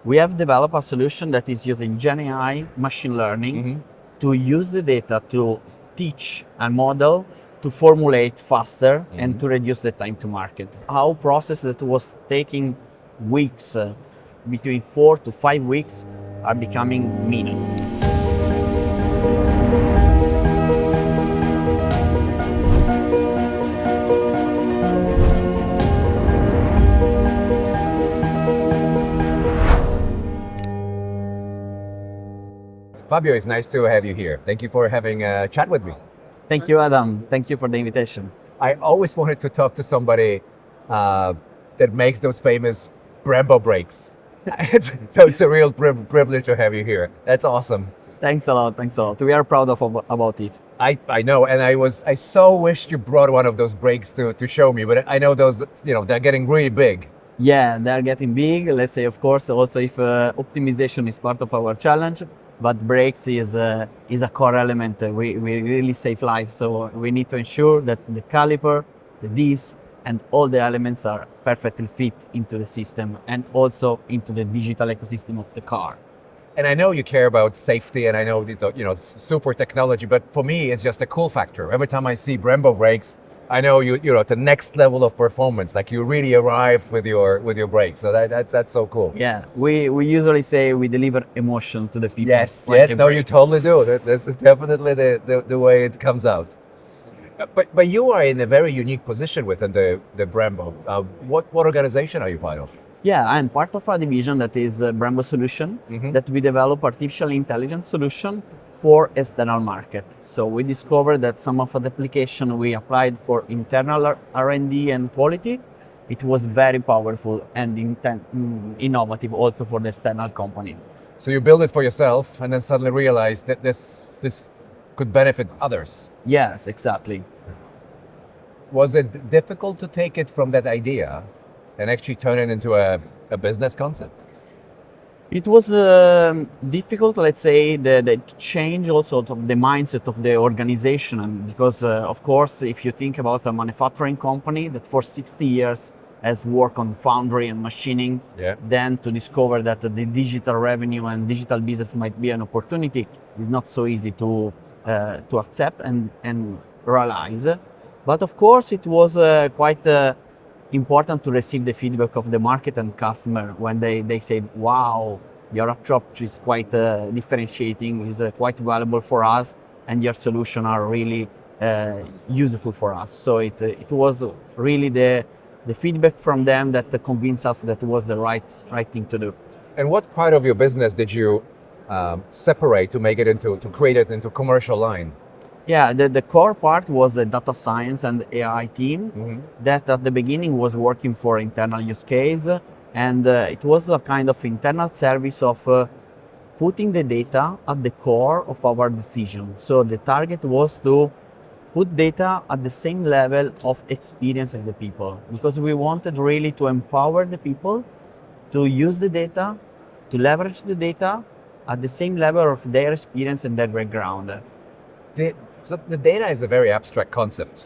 We have developed a solution that is using Gen AI machine learning to use the data to teach a model to formulate faster and to reduce the time to market. Our process that was taking weeks, between 4 to 5 weeks, are becoming minutes. Fabio, it's nice to have you here. Thank you for having a chat with me. Thank you, Adam. Thank you for the invitation. I always wanted to talk to somebody that makes those famous Brembo brakes. So it's a real privilege to have you here. That's awesome. Thanks a lot. Thanks a lot. We are proud about it. I know, and I so wished you brought one of those brakes to show me, but I know those, they're getting really big. Yeah, they're getting big. Let's say, of course, also if optimization is part of our challenge, but brakes is a core element. We really save lives, so we need to ensure that the caliper, the disc, and all the elements are perfectly fit into the system and also into the digital ecosystem of the car. And I know you care about safety, and I know it's super technology, but for me, it's just a cool factor. Every time I see Brembo brakes, I know you're at the next level of performance. Like you really arrived with your brakes. So that's so cool. Yeah, we usually say we deliver emotion to the people. Yes, no, you totally do. This is definitely the way it comes out. But you are in a very unique position within the Brembo. What organization are you part of? Yeah, I'm part of a division that is Brembo Solutions, that we develop artificial intelligence solution for external market. So we discovered that some of the application we applied for internal R&D and quality, it was very powerful and innovative also for the external company. So you build it for yourself and then suddenly realize that this could benefit others. Yes, exactly. Was it difficult to take it from that idea and actually turn it into a business concept? It was difficult, let's say, the change also of the mindset of the organization, because of course, if you think about a manufacturing company that for 60 years has worked on foundry and machining, then to discover that the digital revenue and digital business might be an opportunity is not so easy to accept and realize. But of course, it was quite important to receive the feedback of the market and customer when they said, wow, your approach is quite differentiating, is quite valuable for us, and your solution are really useful for us. So it was really the feedback from them that convinced us that it was the right thing to do. And what part of your business did you separate to make it to create it into commercial line? Yeah, the core part was the data science and AI team that at the beginning was working for internal use case, and it was a kind of internal service of putting the data at the core of our decision. So the target was to put data at the same level of experience of the people, because we wanted really to empower the people to use the data, to leverage the data at the same level of their experience and their background. So the data is a very abstract concept.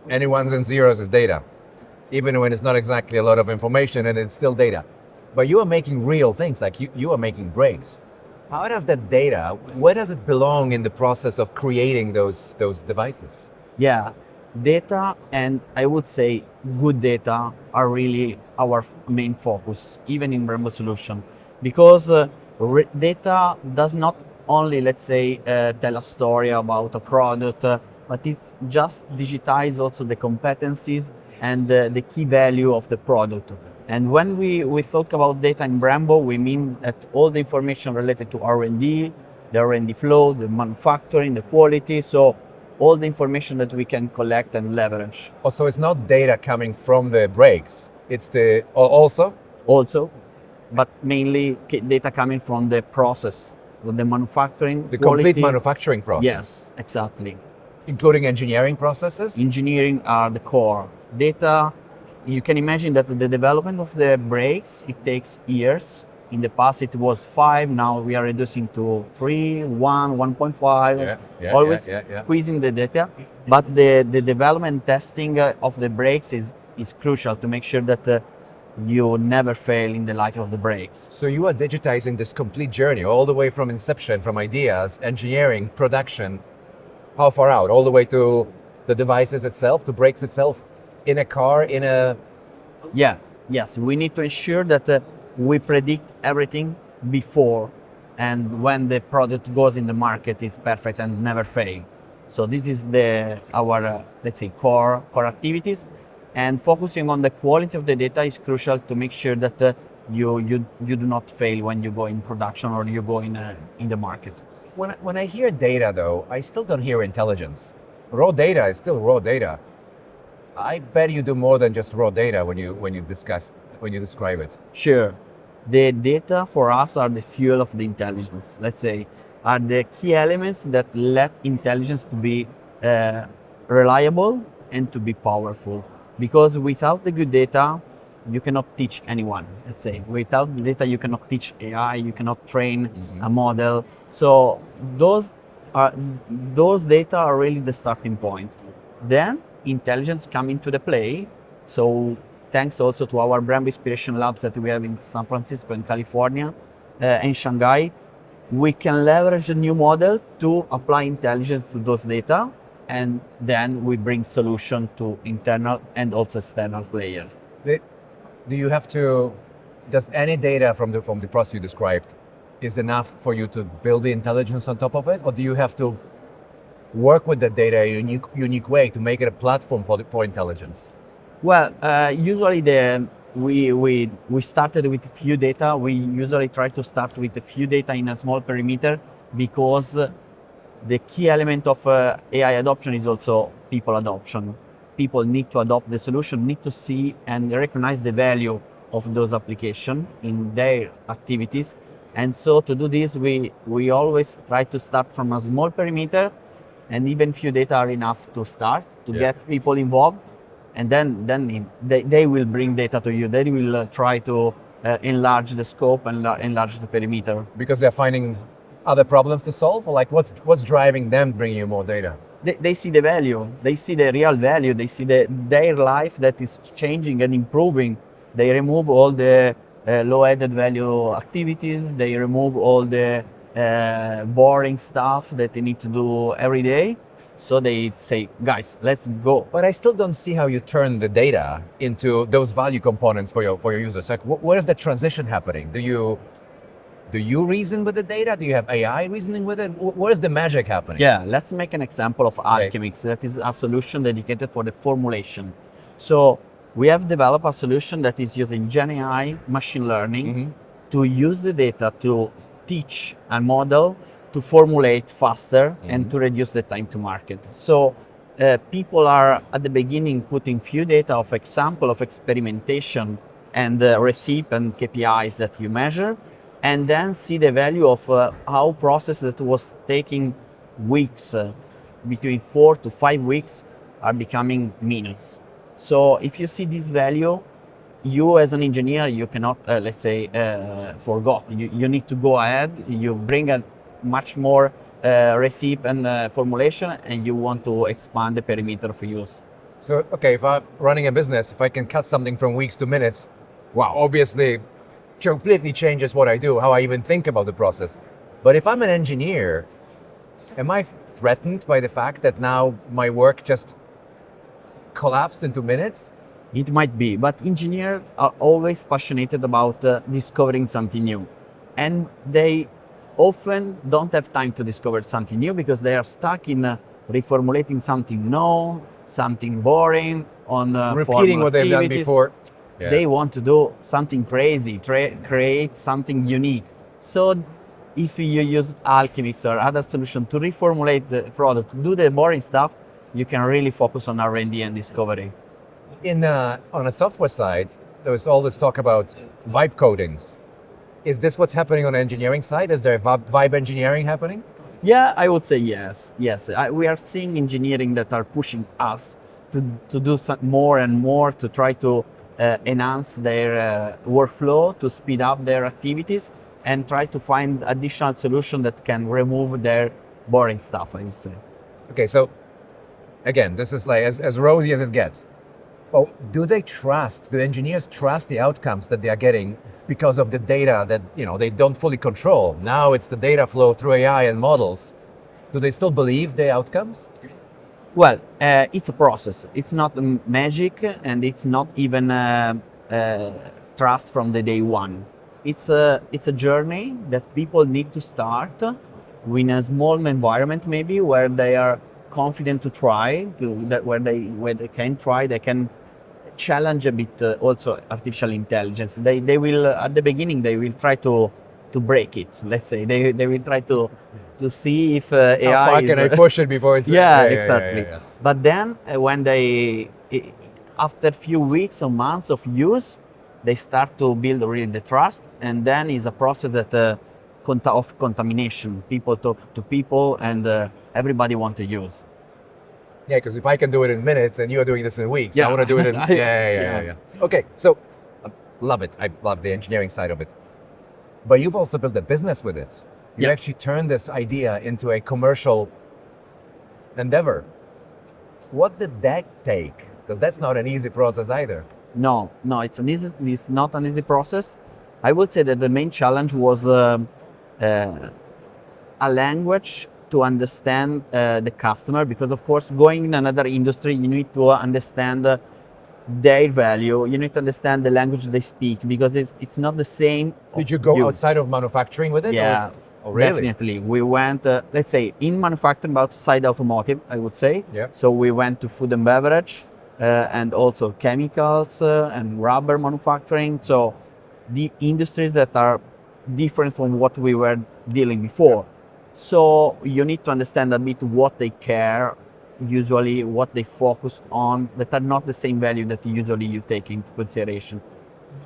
Any ones and zeros is data, even when it's not exactly a lot of information and it's still data. But you are making real things, like you are making brakes. How does that data, where does it belong in the process of creating those devices? Yeah, data, and I would say good data, are really our main focus, even in Brembo Solutions, because data does not only, let's say, tell a story about a product, but it's just digitize also the competencies and the key value of the product. And when we talk about data in Brembo, we mean that all the information related to R&D, the R&D flow, the manufacturing, the quality, so all the information that we can collect and leverage. Also, it's not data coming from the brakes, it's also, but mainly data coming from the process. The manufacturing, the quality. complete manufacturing process. Yes, exactly. Including engineering processes? Engineering are the core. Data, you can imagine that the development of the brakes, it takes years. In the past it was 5, now we are reducing to 3, 1.5, always squeezing the data. But the development testing of the brakes is crucial to make sure that you never fail in the life of the brakes. So you are digitizing this complete journey all the way from inception, from ideas, engineering, production, how far out? All the way to the devices itself, to brakes itself, in a car, in a... Yeah, yes, we need to ensure that we predict everything before, and when the product goes in the market is perfect and never fail. So this is our let's say core activities, and focusing on the quality of the data is crucial to make sure that you do not fail when you go in production or you go in the market. When I hear data though, I still don't hear intelligence. Raw data is still raw data. I bet you do more than just raw data when you describe it. Sure. The data for us are the fuel of the intelligence, let's say, are the key elements that let intelligence to be reliable and to be powerful. Because without the good data, you cannot teach anyone, let's say. Without the data, you cannot teach AI, you cannot train a model. So those data are really the starting point. Then intelligence come into the play. So thanks also to our Brembo Inspiration Labs that we have in San Francisco and California and Shanghai, we can leverage a new model to apply intelligence to those data, and then we bring solution to internal and also external players. Does any data from the process you described is enough for you to build the intelligence on top of it, or do you have to work with the data in a unique way to make it a platform for intelligence? Well, usually we started with a few data. We usually try to start with a few data in a small perimeter, because the key element of AI adoption is also people adoption. People need to adopt the solution, need to see and recognize the value of those applications in their activities. And so to do this, we always try to start from a small perimeter, and even few data are enough to start, to get people involved. And then they will bring data to you. They will try to enlarge the scope and enlarge the perimeter. Because they're finding other problems to solve, or like what's driving them bringing you more data? They see the value. They see the real value. They see their life that is changing and improving. They remove all the low added value activities. They remove all the boring stuff that they need to do every day. So they say, guys, let's go. But I still don't see how you turn the data into those value components for your users. Like, where is the transition happening? Do you reason with the data? Do you have AI reasoning with it? Where is the magic happening? Yeah, let's make an example of Alchemics. That is a solution dedicated for the formulation. So we have developed a solution that is using Gen AI, machine learning, to use the data to teach a model to formulate faster and to reduce the time to market. So people are at the beginning putting few data of example of experimentation and recipe and KPIs that you measure, and then see the value of how process that was taking weeks, between 4 to 5 weeks, are becoming minutes. So if you see this value, you as an engineer, you cannot, let's say, forget. You need to go ahead, you bring a much more recipe and formulation, and you want to expand the perimeter of use. So, okay, if I'm running a business, if I can cut something from weeks to minutes, wow, obviously completely changes what I do, how I even think about the process. But if I'm an engineer, am I threatened by the fact that now my work just collapsed into minutes? It might be, but engineers are always passionate about discovering something new. And they often don't have time to discover something new because they are stuck in reformulating something known, something boring, on repeating what they've done before. Yeah. They want to do something crazy, create something unique. So if you use Alchemics or other solution to reformulate the product, do the boring stuff, you can really focus on R&D and discovery. On a software side, there was all this talk about vibe coding. Is this what's happening on the engineering side? Is there vibe engineering happening? Yeah, I would say yes. Yes, we are seeing engineering that are pushing us to do more and more to try to enhance their workflow, to speed up their activities, and try to find additional solution that can remove their boring stuff, I would say. Okay, so again, this is like as rosy as it gets. Well, do engineers trust the outcomes that they are getting because of the data that, they don't fully control? Now it's the data flow through AI and models. Do they still believe the outcomes? Well, it's a process. It's not magic, and it's not even trust from the day one. It's a journey that people need to start in a small environment, maybe where they are confident to try, where they can try, they can challenge a bit also artificial intelligence. They will at the beginning they will try to break it. Let's say they will try to see if AI How far is, can I push it before it's... yeah, exactly. yeah. But then when after few weeks or months of use, they start to build really the trust, and then is a process that of contamination. People talk to people, and everybody want to use. Yeah, because if I can do it in minutes and you're doing this in weeks, Yeah. I want to do it in... Yeah. yeah. Okay, so love it. I love the engineering side of it. But you've also built a business with it. You Yeah. actually turned this idea into a commercial endeavor. What did that take? Because that's not an easy process either. No, it's not an easy process. I would say that the main challenge was a language to understand the customer, because of course going in another industry you need to understand their value. You need to understand the language they speak, because it's not the same. Did you go outside of manufacturing with it? Yeah, Oh, really? definitely. We went, let's say, in manufacturing, but outside automotive, I would say. Yeah. So we went to food and beverage, and also chemicals and rubber manufacturing. So the industries that are different from what we were dealing before. So you need to understand a bit what they care, usually what they focus on, that are not the same value that usually you take into consideration.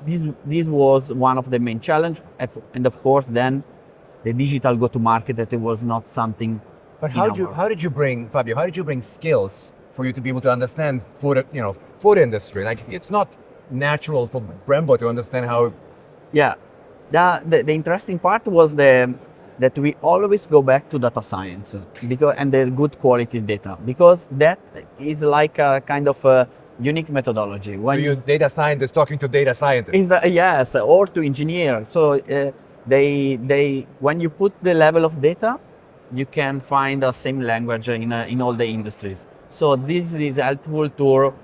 This was one of the main challenge, and of course then the digital go-to-market, that it was not something. But how did you bring, Fabio, how did you bring skills for you to be able to understand food industry? Like, it's not natural for Brembo to understand how... Yeah, the interesting part was that we always go back to data science, and the good quality data, because that is like a kind of a unique methodology. So you data scientists talking to data scientists? Yes, or to engineer. So they when you put the level of data, you can find the same language in all the industries. So this is helpful to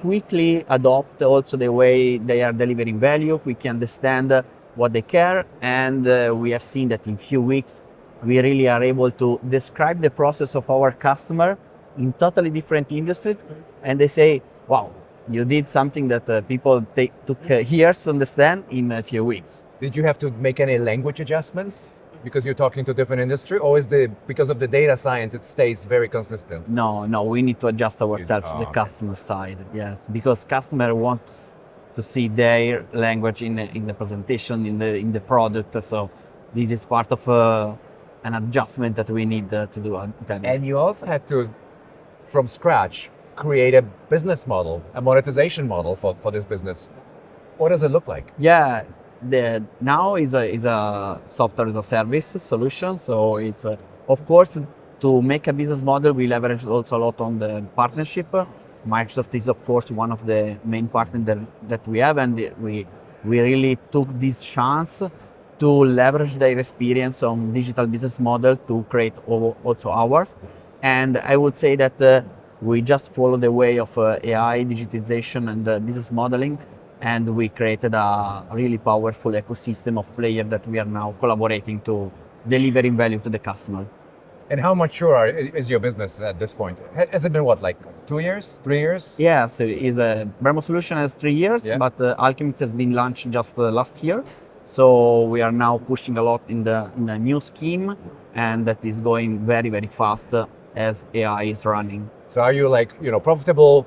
quickly adopt also the way they are delivering value. We can understand what they care, and we have seen that in few weeks we really are able to describe the process of our customer in totally different industries, and they say, wow, you did something that people took years to understand in a few weeks. Did you have to make any language adjustments because you're talking to different industry, or is because of the data science it stays very consistent? No, we need to adjust ourselves to the customer side. Yes, because customer wants to see their language in the presentation, in the product. So this is part of an adjustment that we need to do. And you also had to, from scratch, create a business model, a monetization model for this business. What does it look like? Yeah, now is a software as a service solution. So it's of course, to make a business model, we leverage also a lot on the partnership. Microsoft is of course one of the main partners that we have, and we really took this chance to leverage their experience on digital business model to create also ours. And I would say that we just follow the way of AI, digitization, and business modeling, and we created a really powerful ecosystem of players that we are now collaborating to delivering value to the customer. And how mature is your business at this point? Has it been what, like 2 years, 3 years? Yeah, so Brembo Solutions has 3 years, Yeah. but Alchemics has been launched just last year. So we are now pushing a lot in the new scheme, and that is going very, very fast as AI is running. So are you like, profitable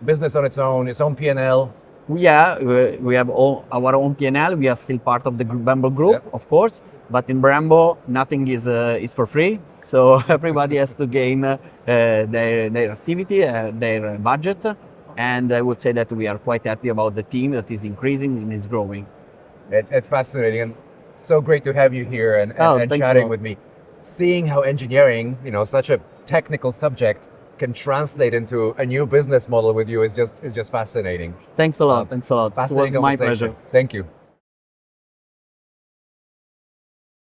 business on its own P&L? Yeah, we have our own P&L. We are still part of the Brembo group, Yeah. of course. But in Brembo, nothing is for free. So everybody has to gain their activity, their budget. And I would say that we are quite happy about the team that is increasing and is growing. It's fascinating, and so great to have you here and Thanks chatting a lot. with me. Seeing how engineering, such a technical subject, can translate into a new business model with you is just fascinating. Thanks a lot. Thanks a lot. It was Fascinating my conversation. pleasure. Thank you.